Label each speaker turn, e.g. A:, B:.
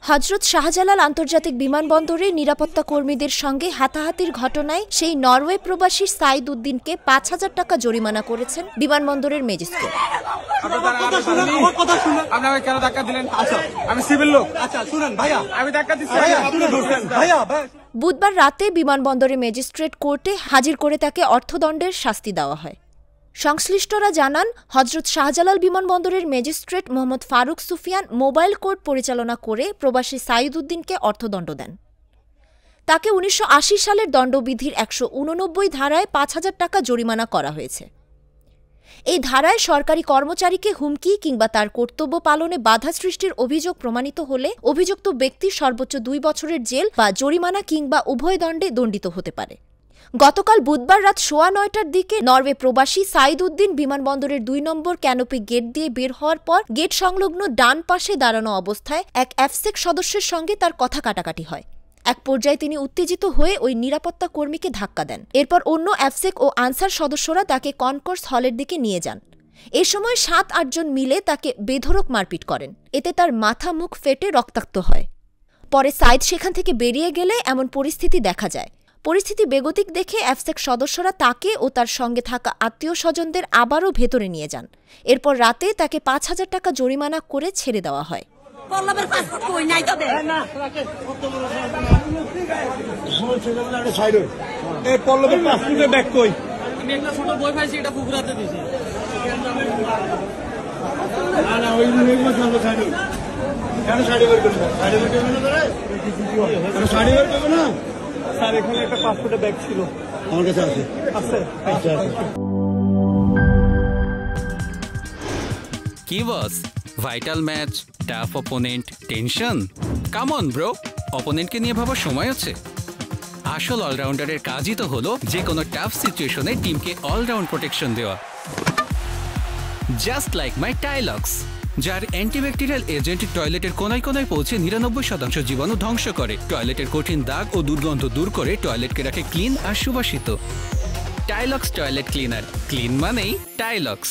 A: হযরত শাহজালাল আন্তর্জাতিক বিমানবন্দরে নিরাপত্তা কর্মীদের সঙ্গে হাতাহাতির ঘটনায় সেই নরওয়ে প্রবাসী সাইদ উদ্দিনকে ৫,০০০ টাকা জরিমানা করেছেন বিমানবন্দরের ম্যাজিস্ট্রেট। বুধবার রাতে বিমানবন্দরের ম্যাজিস্ট্রেট কোর্টে হাজির করে তাকে অর্থদণ্ডের শাস্তি দেওয়া হয়। সংশ্লিষ্টরা জানান, হযরত শাহজালাল বিমানবন্দরের magistrate Mohammad Faruk Sufian mobile court পরিচালনা করে প্রবাসী সাইদ উদ্দিনকে অর্থদণ্ড দেন। তাকে ১৯৮০ সালের দণ্ডবিধির ১৮৯ ধারায় ৫,০০০ টাকা জরিমানা করা হয়েছে। এই ধারায় সরকারি কর্মচারীকে হুমকি কিংবা তার কর্তব্য পালনে বাধা সৃষ্টির অভিযোগ প্রমাণিত হলে অভিযুক্ত ব্যক্তি সর্বোচ্চ ২ বছরের জেল বা জরিমানা কিংবা উভয় দণ্ডে দণ্ডিত হতে পারে। গতকাল বুধবার রাত ৯:১৫টার দিকে নরওয়ে প্রবাসী সাইদ উদ্দিন বিমানবন্দরের ২ নম্বর ক্যানোপি গেট দিয়ে বের হওয়ার পর গেট সংলগ্ন ডান পাশে দাঁড়ানো অবস্থায় এক এফসেক সদস্যের সঙ্গে তার কথা কাটাকাটি হয়। এক পর্যায়ে তিনি উত্তেজিত হয়ে ওই নিরাপত্তা কর্মীকে ধাক্কা দেন। এরপর অন্য এফসেক ও আনসার সদস্যরা তাকে কনকোর্স হলের দিকে নিয়ে যান। এ সময় ৭-৮ জন মিলে তাকে বেধড়ক মারপিট করেন। এতে তার মাথা মুখ ফেটে রক্তাক্ত হয়। পরে সাইদ সেখান থেকে বেরিয়ে গেলে এমন পরিস্থিতি দেখা যায়। পরিস্থিতি বেগতিক দেখে এফসেক সদস্যরা তাকে ও তার সঙ্গে থাকা আত্মীয় স্বজনদের আবারও ভেতরে নিয়ে যান। এরপর রাতে তাকে ৫,০০০ টাকা জরিমানা করে ছেড়ে দেওয়া হয়।
B: স্যার, এখানে একটা পাসপোর্টের ব্যাগ ছিল, আমার কাছে আছে।
C: কি boss, vital match, tough opponent, tension? Come on bro, অপোনেন্টকে নিয়ে ভাবার সময় আছে। আসল অলরাউন্ডারের কাজই তো হলো যে কোনো টাফ সিচুয়েশনে টিমকে অলরাউন্ড প্রোটেকশন দেওয়া। জাস্ট লাইক মাই টাইলক্স, যার অ্যান্টিব্যাকটেরিয়াল এজেন্ট টয়লেটের কোনায় কোনায় পৌঁছে ৯৯% জীবাণু ধ্বংস করে, টয়লেটের কঠিন দাগ ও দুর্গন্ধ দূর করে টয়লেটকে রাখে ক্লিন আর সুবাসিত। টাইলক্স টয়লেট ক্লিনার, ক্লিন মানেই টাইলক্স।